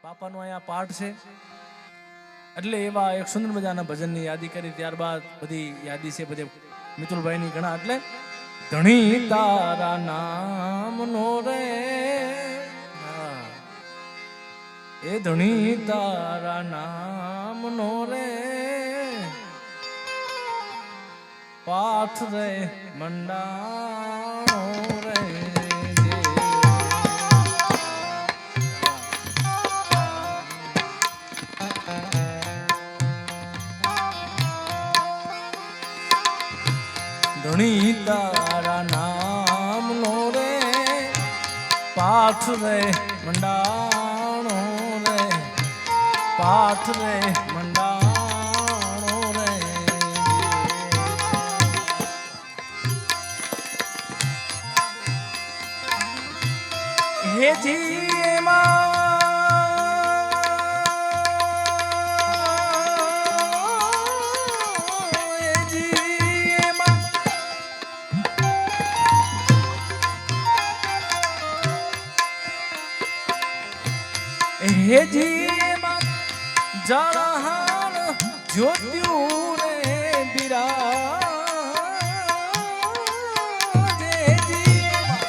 પાપાનો અહીંયા પાઠ છે એટલે એવા એક સુંદર મજાના ભજનની યાદી કરી ત્યારબાદ બધી યાદી છે બધે મિતુલભાઈની ઘણા એટલે ધણી તારા નામનો રે એ ધણી તારા નામનો રે પાઠ રે મંડાણો રે ધણી તારા નામનો રે પાઠ રે મંડાણો રે પાઠ રે મંડાણો રે હે જીમાં હે જીમાં જળહાણ જ્યોત્યું રે બિરાજે જીમાં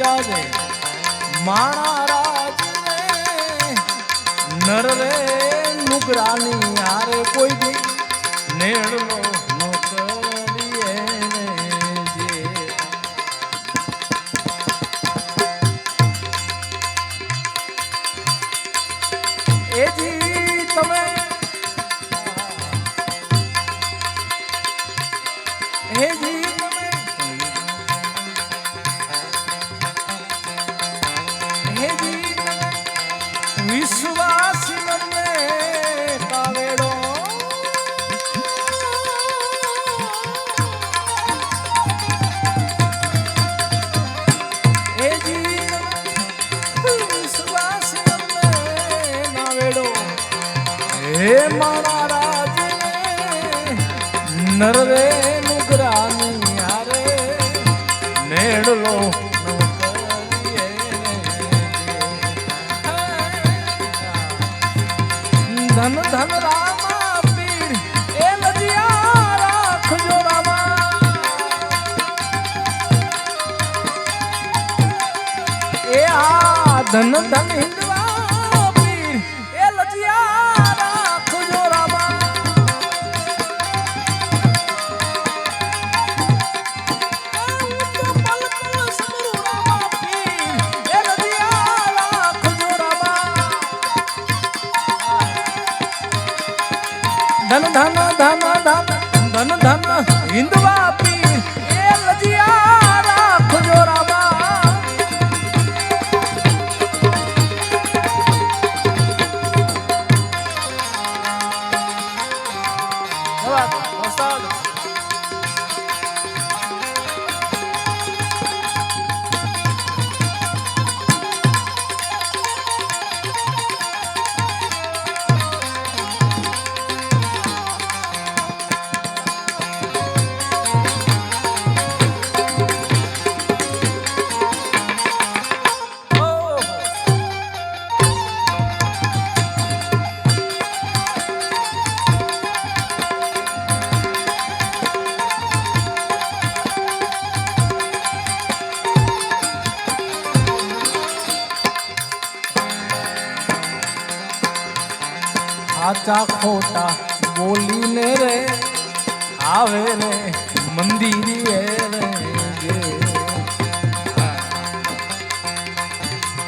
હે માણા રાજ નર રે નુકરાની હારે કોઈ દી નેડલો નો કરીએ જે એ જી તમે હે જી વિશ્વાસ મને કાવેડો એ જી વિશ્વાસ મને કાવેડો હે મારા રાજ નર રે નુગરાની હારે નેડલો ધન ધન રામા પીર એ લજિયા રાખજો રામા એ આ ધન ધન હિંદવા પીર એ લજિયા રાખજો રામા ધન ધન ધન ધન ધન ધન હિંદવા પીર એ લજિયા રાખજો રામા સાચા ખોટા બોલીને રે આવે રે મંદિરે રે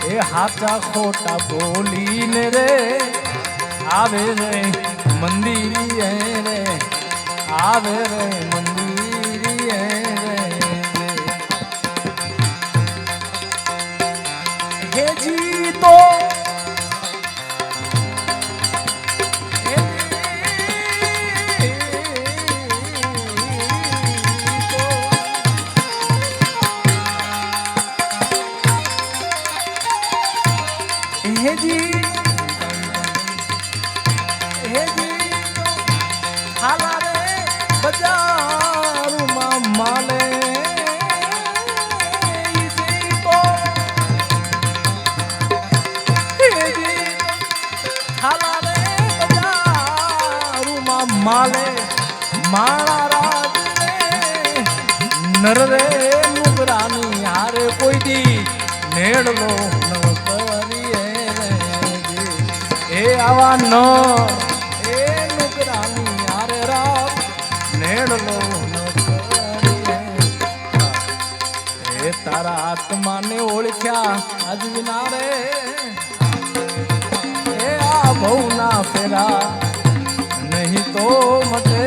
એ સાચા ખોટા બોલીને રે આવે રે મંદિરે રે આવે રે મંદિરે રે હે જી તો હાલા રે બજારમાં માલે માલે માળા રાજ નર રે નુગરાની હારે કોઈ દી નેડલો ન કરીએ એ આવા ન એ નુગરાની હારે રાત નેડલો ન કરીએ એ તારા આત્માને ઓળખ્યા આજ વિના રે એ આ ભવના ફેરા નહીં તો મટે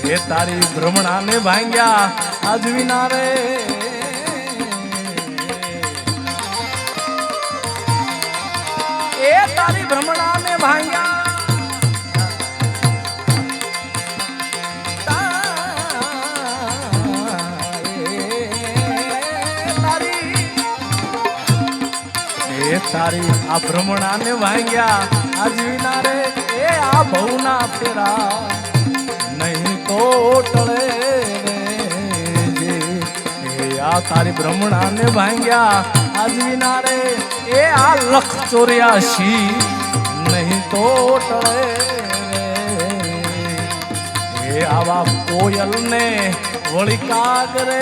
એ તારી ભ્રમણાને ભાંગ્યા આજ વિના રે એ તારી ભ્રમણાને ભાંગ્યા તારી આ ભ્રમણાને ભાંગ્યા આજ વિના રે એ આ ભવના ફેરા નહીં તો ટળે રે એ આ તારી ભ્રમણાને ભાંગ્યા આજ વિના રે એ આ 184 નહીં તો ટળે રે એ આવા કોયલને વળી કાગરે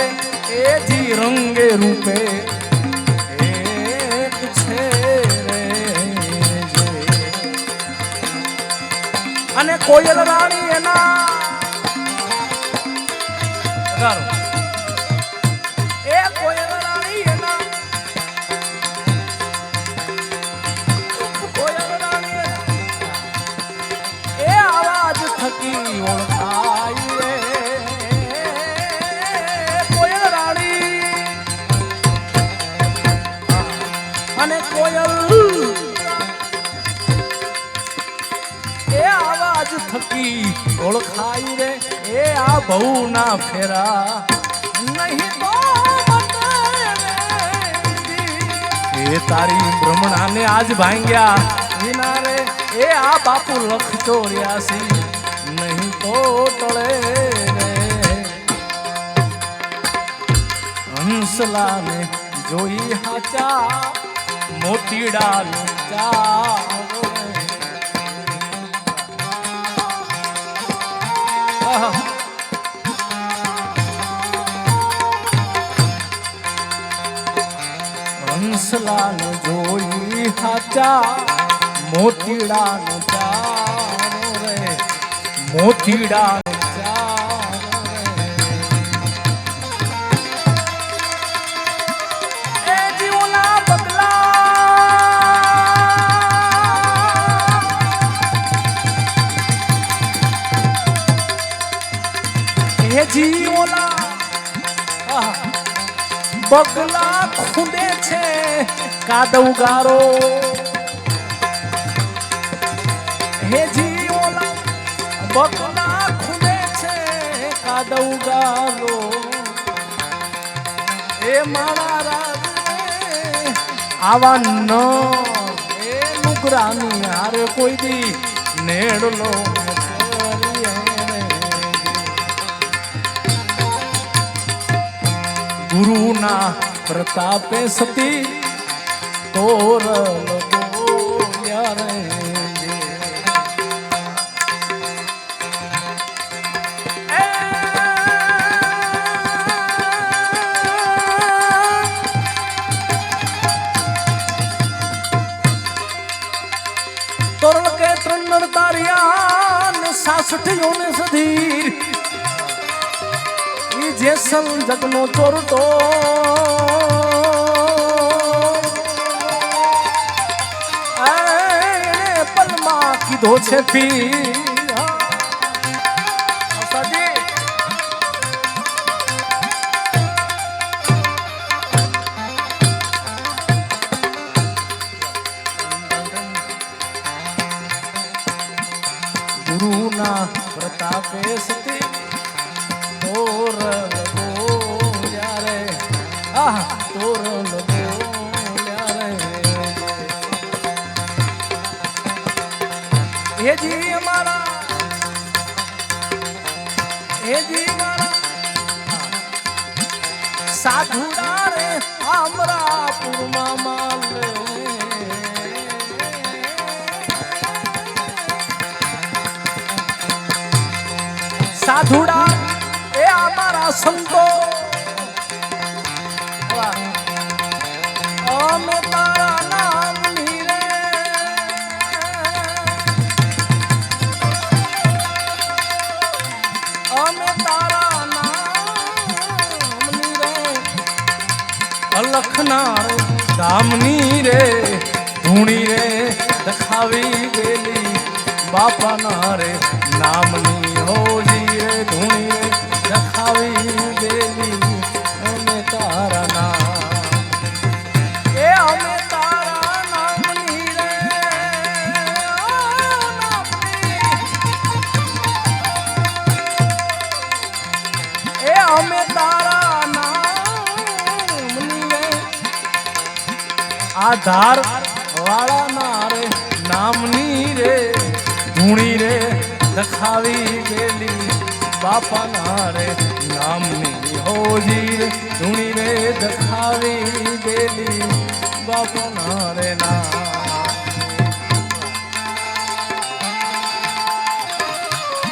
એ જી રંગે રૂપે અને કોયલ રાણી એના એ કોયલ રાણી એના કોયલ રાણી એ આવાજ થકી ઓળખાય રે કોયલ રાણી અને કોયલ થકી ઓળખાય રે એ આ ભવના ફેરા નહીં તો એ તારી ભ્રમણાને આજ ભાંગ્યા વિના રે એ આ બાપુ 184 નહીં તો ટળે રે હંસલાને જોઈ હાચા મોતીડાનું ચા હંસલાને જોઈ હાચા મોતીડાનો ચારો રે મોતીડાનો ચારો રે એ જીવના બગલા એ જીવના બગલા ખૂંદે છે કાદવ ગારો હે જીઓલા બગલા ખૂંદે છે કાદવ ગારો એ મારા રાજ આવા ન એ નુગરાની હારે કોઈ દી નેડલો ગુરુના પ્રતાપે સતી તોર બોલ્યા રે તોરણ કે 3 તારિયા ને 66 યોને સધી જેસલ જગનો ચોરતો પલમાં કીધો છે પીર ગુરુના પ્રતાપે સતી તોર બોલ્યા રે તોર બોલ્યા રે હે જી અમારા હે જી મારા સાધુડા રે અમરાપુરમાં માલે સાધુડા એ અમારા સંતો અમે તારા નામની રે અમે તારા નામની રે અલખના રે ધામની રે ધૂણી રે દખાવી ગયેલી બાપાના રે નામની હોજી રે ધૂણી રે દખાવી ગયેલી અમે તારા નામ એ અમે તારા નામની રે એ અમે તારા નામની રે આધાર વાળાના રે નામની રે ધૂણી રે દખાવી ગયેલી બાપાના રે નામની હોજી રે ધૂણી રે દખાવી ગયેલી બાપાના રે નામ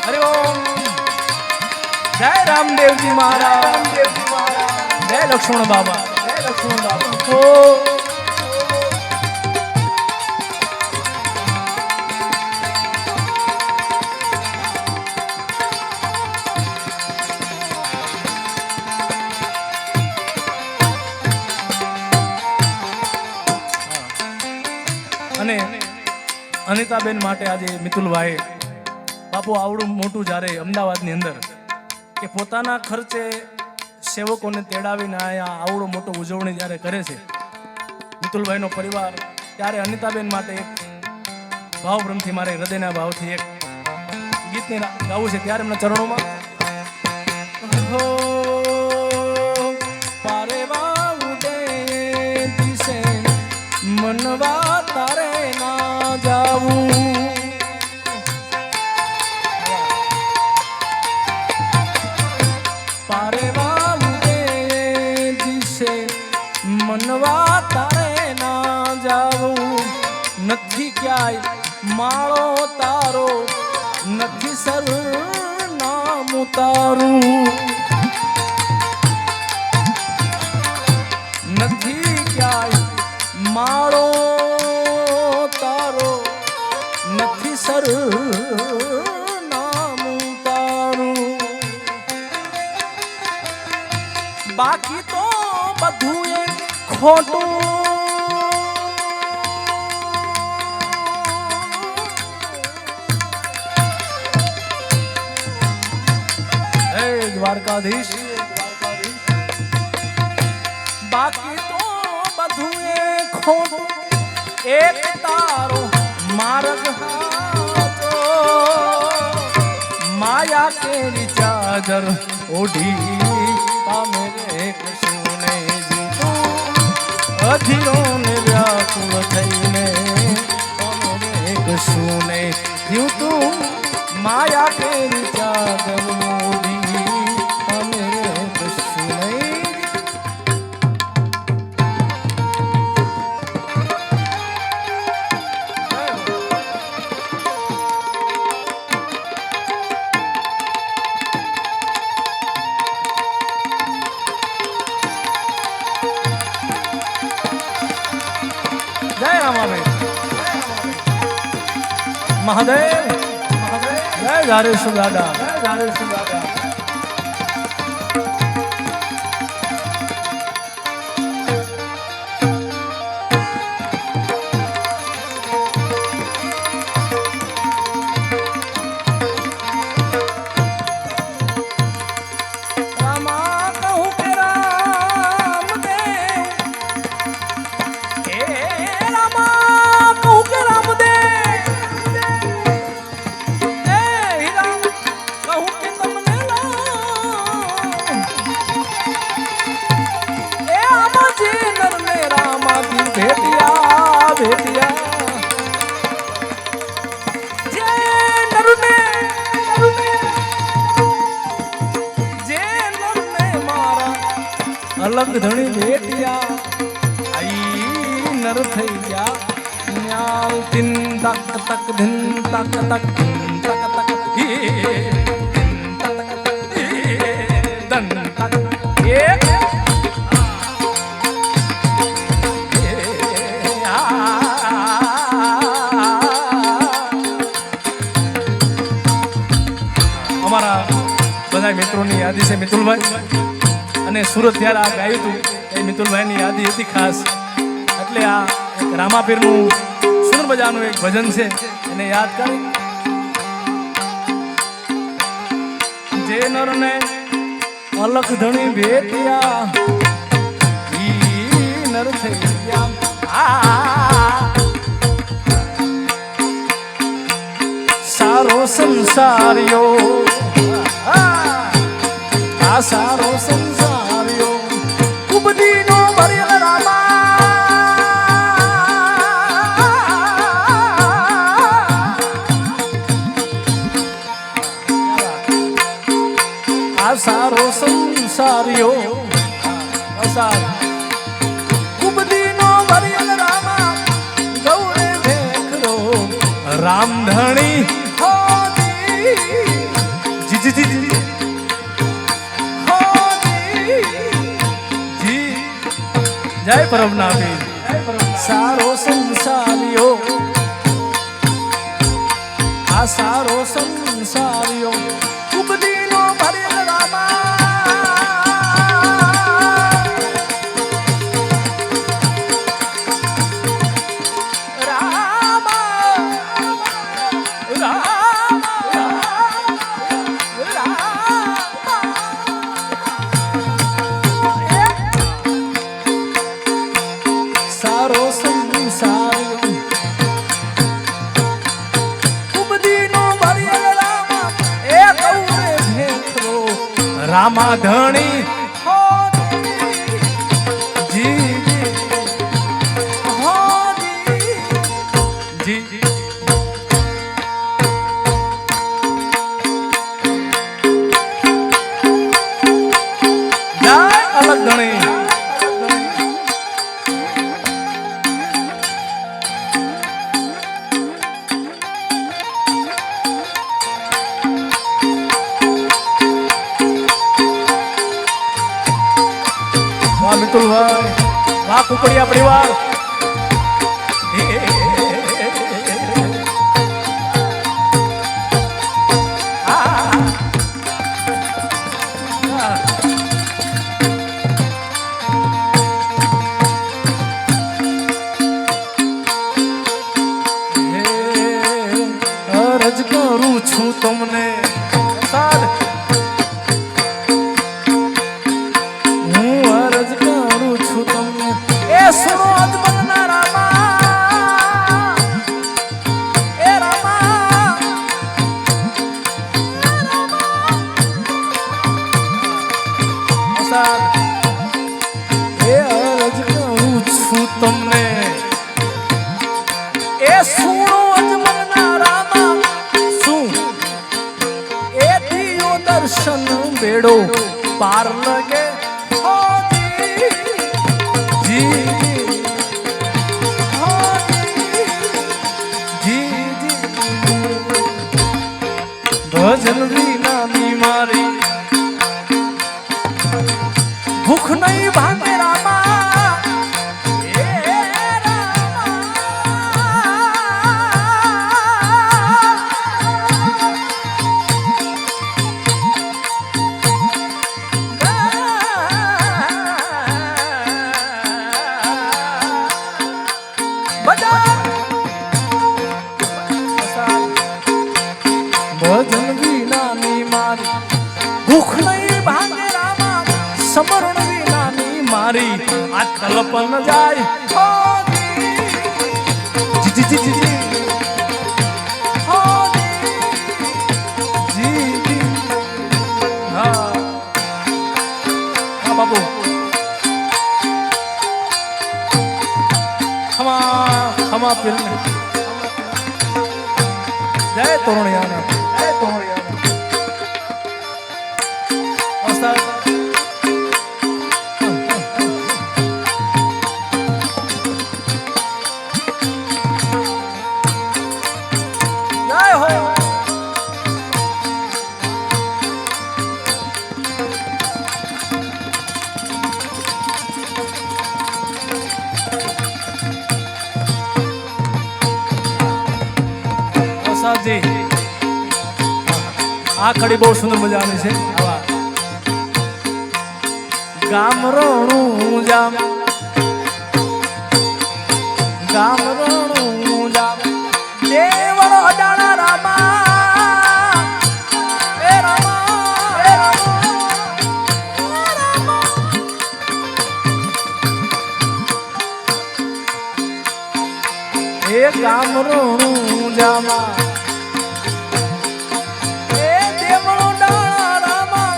હરિ ઓમ જય રામદેવજી મહારાજ જય લક્ષ્મણ બાબા ઓ અને અનિતાબેન માટે આજે મિતુલભાઈ બાપુ આવડું મોટું જ્યારે અમદાવાદની અંદર કે પોતાના ખર્ચે સેવકોને તેડાવીને આયા આવડો મોટો ઉજવણી જ્યારે કરે છે મિતુલભાઈનો પરિવાર, ત્યારે અનિતાબેન માટે એક ભાવપ્રેમથી મારે હૃદયના ભાવથી એક ગીતને ગાવું છે. ત્યારે એમના ચરણોમાં મનવા તારે ના જાવું પારેવા દિશે મનવા તારે ના જાવું નથી ક્યાંય માળો તારો નથી સરનામ તારું નથી ક્યાંય માળો તારો નથી સરનામ તારું બાકી તો બધું એ ખોટું હે દ્વારકાધીશ બાકી તો બધું એ ખોટું એક તારો માર્ગ હાચો માયા કેરી ચાદર ઓઢી પામે રે કશુંને જીતું અધીરોને વ્યાકુળ થઈને પામે રે કશુંને જીતું માયા કેરી ચાદર ઓઢી પામે રે કશુંને મહાદેવ જય ધારેશ્વર દાદા જય ધારેશ્વર દાદા કહું કે તમને અલગ ધણી બેટિયા આઈ નર થઈ ગયા ન્યાલ તિન તક તક ધિન તક તક ધિન તક તક હી તક તક દન તક એ અમારા બધા મિત્રોની યાદી છે મિતુલભાઈ અને સુરત જ્યારે આ ગાયું હતું એ મિતુલભાઈની યાદી હતી ખાસ એટલે આ એક રામાપીરનું સુંદર મજાનું એક ભજન છે એને યાદ કરી જે નરને અલખ ધણી ભેટ્યા ઈ નર થઈ ગયા સારો સંસારિયો આ સારો સંસારિયો કુબદીનો ભરેલ રામા આ સારો સંસારિયો કુબદીનો ભરેલ રામા ગૌરે ભેખરો રામધણી જી જી જી જય પરમનાભી સારો સંસારિયો આ સારો સંસારિયો કુબદીનો ભરેલ રામા રામા ધણી જી જી જય અલગ ધણી મિતુલભાઈ વાહ કુકડિયા પરિવાર અરજ કરું છું તમને તમને એ સુણો અજમના રામા શું એ દિયો દર્શન બેડો પાર લગે જી જી ભજન વિનાની મારી ભૂખ નહીં ભાંગે રામા ભજન વિનાની મારી ભૂખ નહીં ભાંગે રામા સમરણ વિનાની મારી આ કલ્પન જાય જી જી જી જી જી હા હા બાપુ ખમા પીર જય તોરણિયાના જય તોરણિયાના આ કડી બહુ સુંદર મજાની છે. આવા ગામ રોણું જામ ગામ રોણું જામ દેવળો અડાણા રામા એ રામા એ રામા એ ગામ રોણું જામા એ દેવળો અડાણા રામા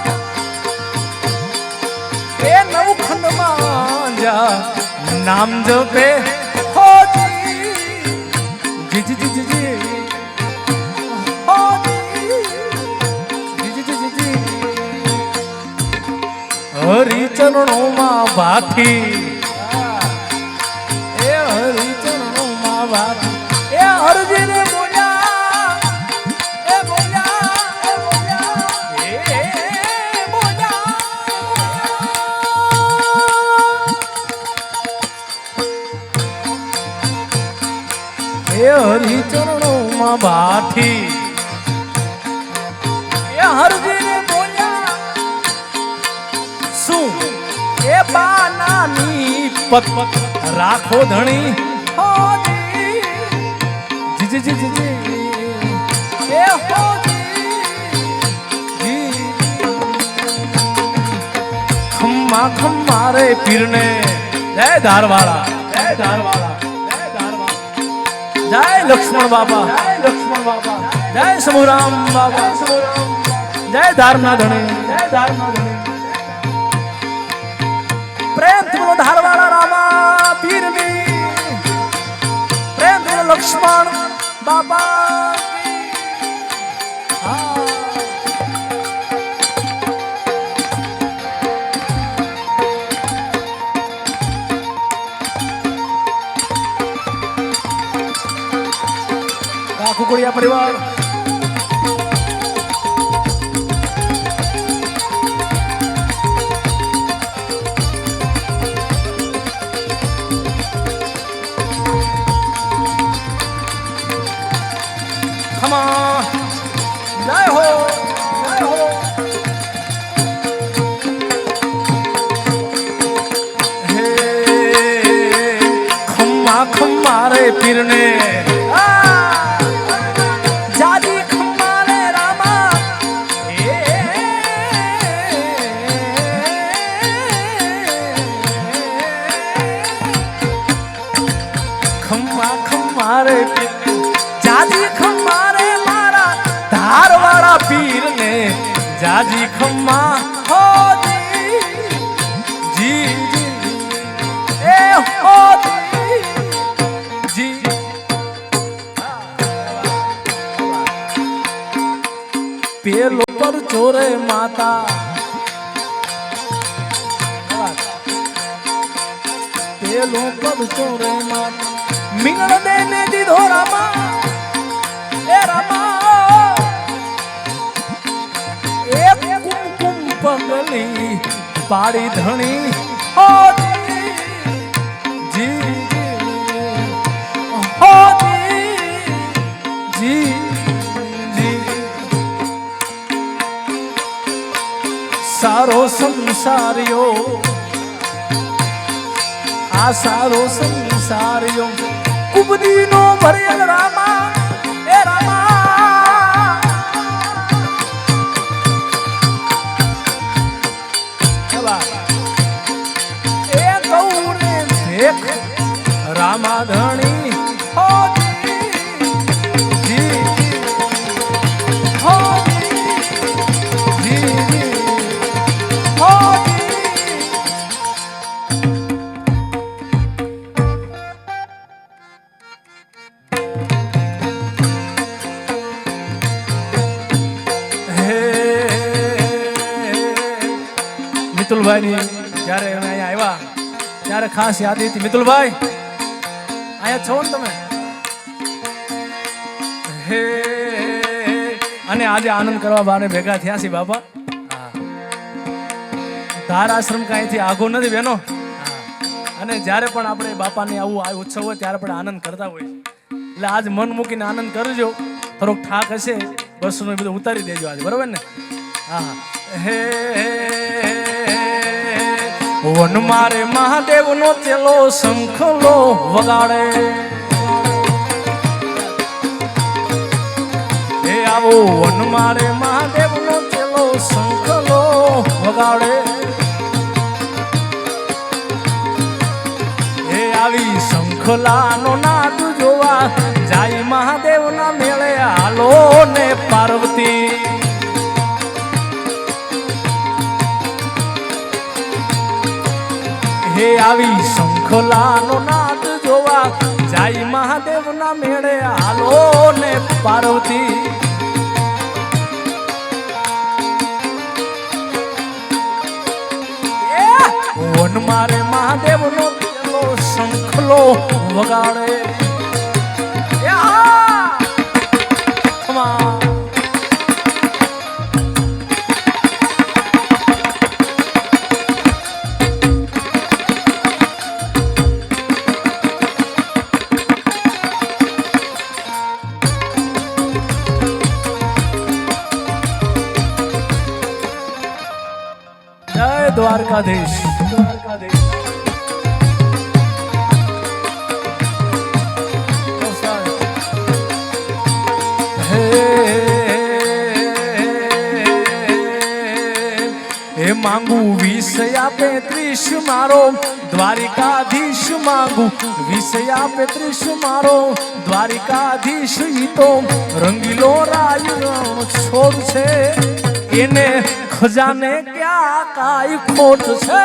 એ નવખંડમાં જા નામ જપે જી જી જી જી હરિ ચરણોમાં ભાથી એ હરિ ચરણોમાં ભાથી એ હરજી ને બોલ્યા એ બોલ્યા એ બોલ્યા એ બોલ્યા એ હરિ ચરણોમાં ભાથી એ હરજી ને બોલ્યા શું એ બાનાની પત રાખો ધણી હોજી જી જી જી જી એ હોજી જી ખમ્મા ખમ્મા રે પીરને જય ધારવાળા જય ધારવાળા જય લક્ષ્મણ બાપા જય લક્ષ્મણ બાપા જય સમુરામ બાપા જય ધારના ધણી જય ધારના ધણી પ્રેમ તુલો ધારવાળા રામા પીરની પ્રેમ તુલો લક્ષ્મણ બાપા કુકડિયા પરિવાર ખમા જય હો જય હો હે ખમ્મા ખમ્મા રે પીરને મારે જાજી ખમ્મારે મારા ધારવાળા પીરને જાજી ખમ્મા હોજી જી જી એ હોજી જી પેલો પર ચોરે માતા પેલો પર ચોરે માતા મિંગળ દેને દીધો રામા એ રામા એ કુમકુમ પગલી પાડી ધણી હોજી જી હોજી જી જી સારો સંસારિયો આ સારો સંસારિયો કુબદી નો ભરેલ રામા એ રામા એ ગૌરે દેખ રામા ધણી હોજી જી હોજી જી હોજી મિતુલભાઈ ની જ્યારે અમે અહીંયા આવ્યા ત્યારે ખાસ યાદ હતી. મિતુલભાઈ અહીંયા છો ને તમે હે અને આજે આનંદ કરવા બાને ભેગા થયા છે બાપા. ધાર આશ્રમ કાંઈથી આગો નથી બેનો. અને જ્યારે પણ આપણે બાપાને આવું આ ઉત્સવ હોય ત્યારે પણ આનંદ કરતા હોય. એટલે આજ મન મૂકીને આનંદ કરજો. થોડોક ઠાક હશે બસ નું બધું ઉતારી દેજો આજે, બરોબર ને? હા. હે વન મારે મહાદેવ નો ચેલો શંખલો વગાડે, હે આવો વન મારે મહાદેવ નો ચેલો શંખલો વગાડે, હે આવી શંખલાનો નાદ જોવા જાય મહાદેવ ના મેળે હાલો ને પાર્વતી, હે આવી શંખલાનો નાદ જોવા જાય મહાદેવ ના મેળે હાલો ને પાર્વતી, વન મારે મહાદેવ નો પેલો શંખલો વગાડે, દ્વારકાધીશ. હે માંગુ 20 મારો દ્વારિકાધીશ, માંગુ 20 મારો દ્વારિકાધીશ, ઈ તો રંગીલો રાય છોડ છે, એને ખજાને ક્યાં કાઈ ખોટ છે,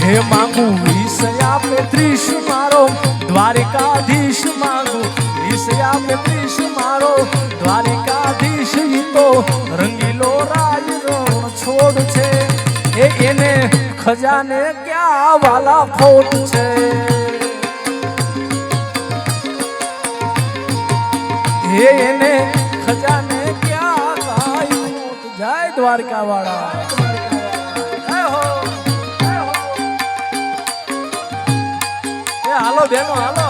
હે માંગુ 20 મારો દ્વારિકાધીશ, માંગુ 20 મારો દ્વારિકાધીશ, ઈ તો રંગીલો રાય છોડ છે, એને ખજાને ક્યાં વાલા ખોટ છે, એને ખજાને ક્યાં કાઈ ખોટ. જય દ્વારકા વાળા. હાલો બેનો હાલો.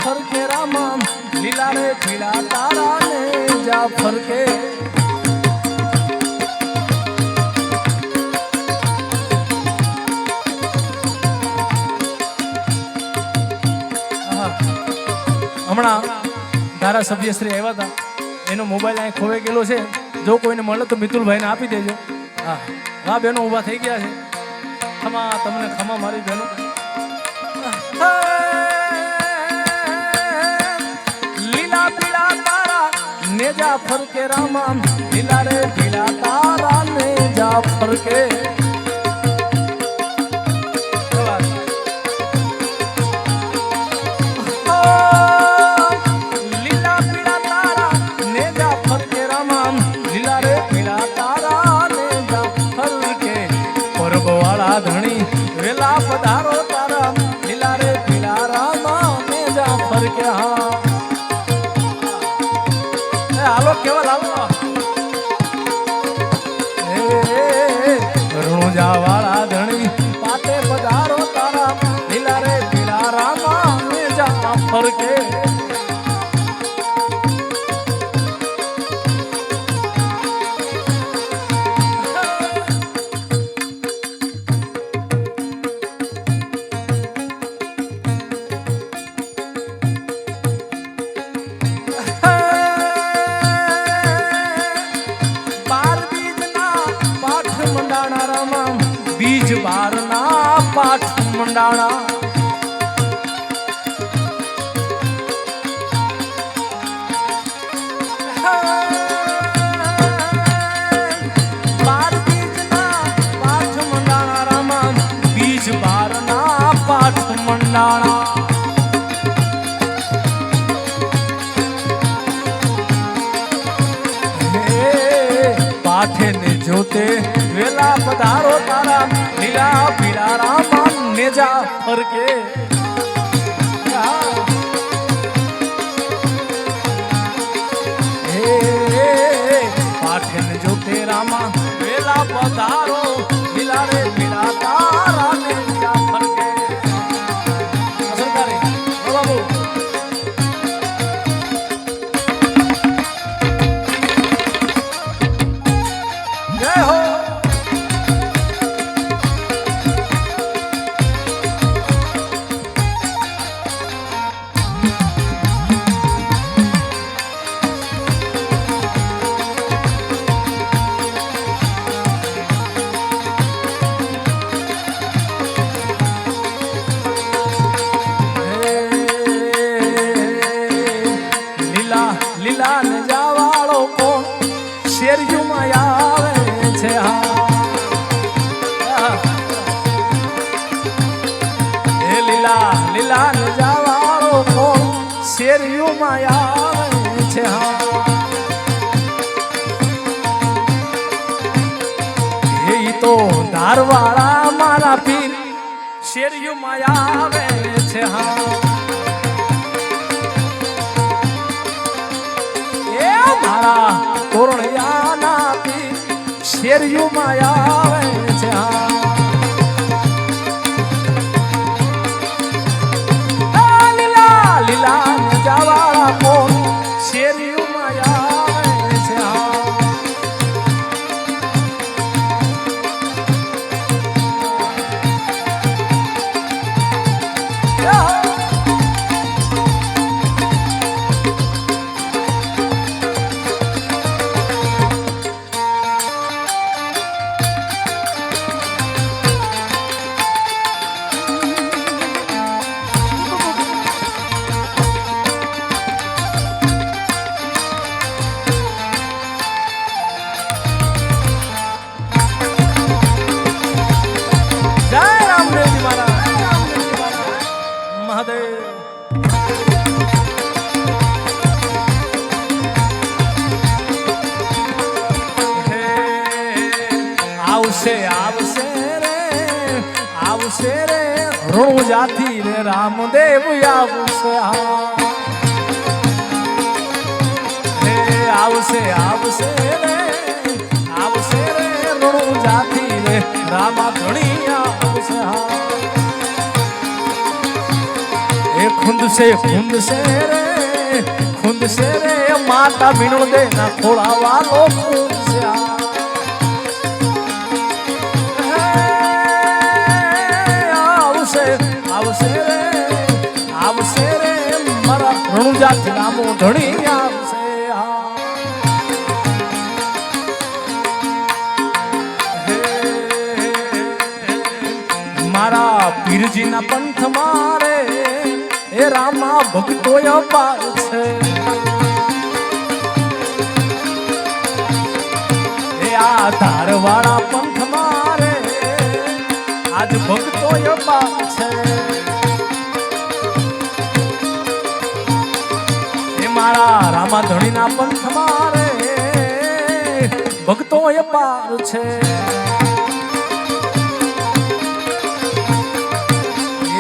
ફરકે રામા લીલા રે પીળા તારા ને જા ફરકે, હમણાં ધારાસભ્યશ્રી આવ્યા હતા, એનો મોબાઈલ અહીં ખોવાઈ ગયેલો છે, જો કોઈને મળે તો મિતુલભાઈને આપી દેજો. હા હા બહેનો ઊભા થઈ ગયા છે, ખમા તમને ખમા મારી બહેનો. નેજા ફરકે રામા લીલા રે પીળા તારા ને જા ફરકે, લીલા પીળા તારા નેજા ફરકે રામા લીલા રે પીળા તારા ને જા ફરકે, પરબ વાળા ધણી વેલા પધારો તારા લીલા રે પીળા રામા નેજા ફરકે. હા હાલો કેવલ હાલો. રણુજા વાળા ધણી પાટે પધારો તારા લીલા રે પીળા રામા નેજા ફરકે, બીજ બારના પાઠ મંડાણા, નાણા પાઠે ને જોતે વેલા પધારો તારા લીલા પીળા રામા નેજા ફરકે પાઠે ને જોતે રામા વેલા પધારો લીલા રે પીળા તારા નેજા ફરકે સરકારે બાબુ જય હો લીલા ને જાવાળો કોણ શેરિયુંમાં આવે છે હે લીલા લીલા ને જાવાળો કોણ શેરિયુંમાં આવે છે એ તો ધારવાળા મારા પીર શેરિયુંમાં આવે છે મારા તોરણિયાના પીર શેરિયુંમાં આવે છે લીલા લીલા જાવાળા કોણ શેરિયુંમાં આવે છે આવશે આવશે રે આવશે રે ઋણ જાતી રે રામદેવ આવશે હે આવશે આવશે રે આવશે રે ઋણ જાતી રે રામા ધણી આવશે એ ખુંદ સે રે માતા વીણો દે ના ખોળા વાલો ખુંદ સે આવશે રે મારા રણુજા નામો ધણી આવશે મારા પીરજીના પંથ મારે એ રામા ભક્તો અપાર છે એ આ ધારવાળા પંથ મારે આજ ભક્તો અપાર છે મારા રામા ધણીના પંથ મારે ભક્તો અપાર છે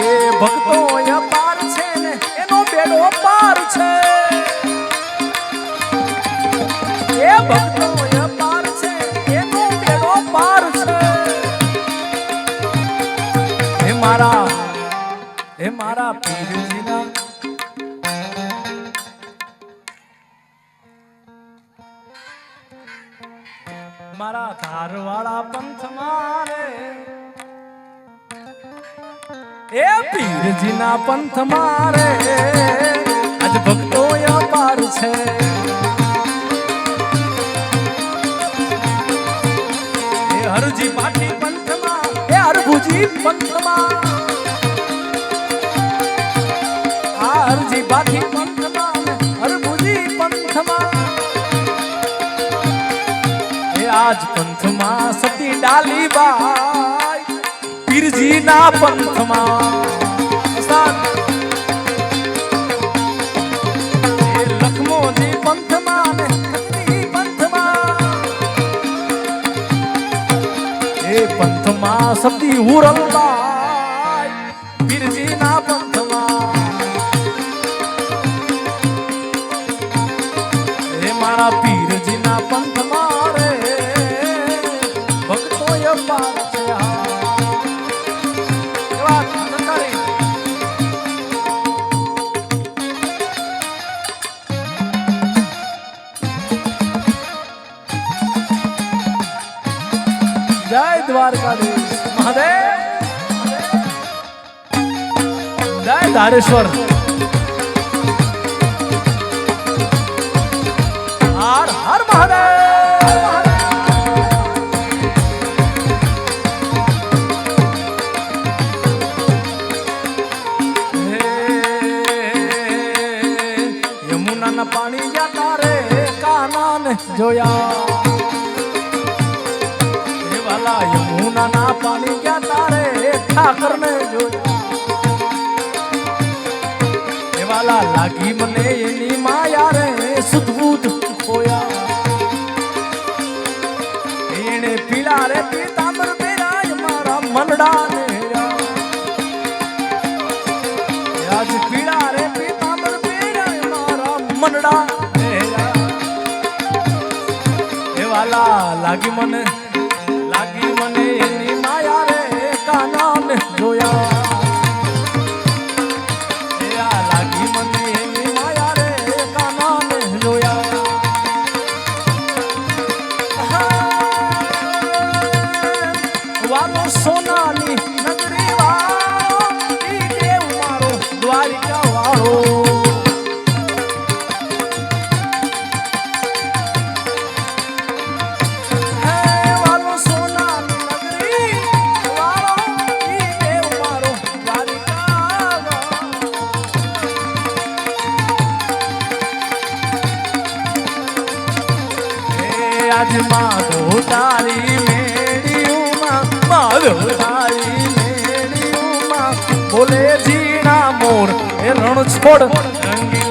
એ ભક્તો અપાર છે ને એનો બેડો પાર છે એ ભક્તો અપાર છે એનો બેડો પાર છે હે મારા પીરજીના મારા ધારવાળા પંથ મારે એ પીરજીના પંથ મારે આજ ભક્તો અપાર છે એ હરજી પાટી પંથમાં એ હરભુજી પંથમાં આ હરજી પાટી પંથમાં હરભુજી પંથમાં આજ પંથમાં સતી ડાલીબાઈ પીરજીના પંથમાં મારા સતી ઉરલબાઈ પીરજીના પંથમાં હે મારા પીરજીના પંથમાં રે ભક્તોએ પાર છે એવા સંતારી જય દ્વારકાધીશ મહાદેવ જય ધારેશ્વર હર હર મહાદેવ યમુનાના પાણી ગયા તારે કાનાને જોયા યમુનાના પાણી ગયા તારે ઠાકરને જોયા એવાલા લાગી મને એની માયા રે સુધબુધ ખોયા એને પીળા રે પીતાંબર બેરાય મારા મનડાને આજ પીળા રે પીતાંબર બેરાય મારા મનડા એવાલા લાગી મને એની માયા રે કાનાને જોયા લાગી મને એની માયા રે કાનાને જોયા વાલો સોનાની નગરી વાળો ઈ દેવ મારો દ્વારિકા વાળો આજ માધવ તારી મેળીઓમાં માધવ તારી મેળીઓમાં બોલે જીણા મોર એ રણ છોડ રંગી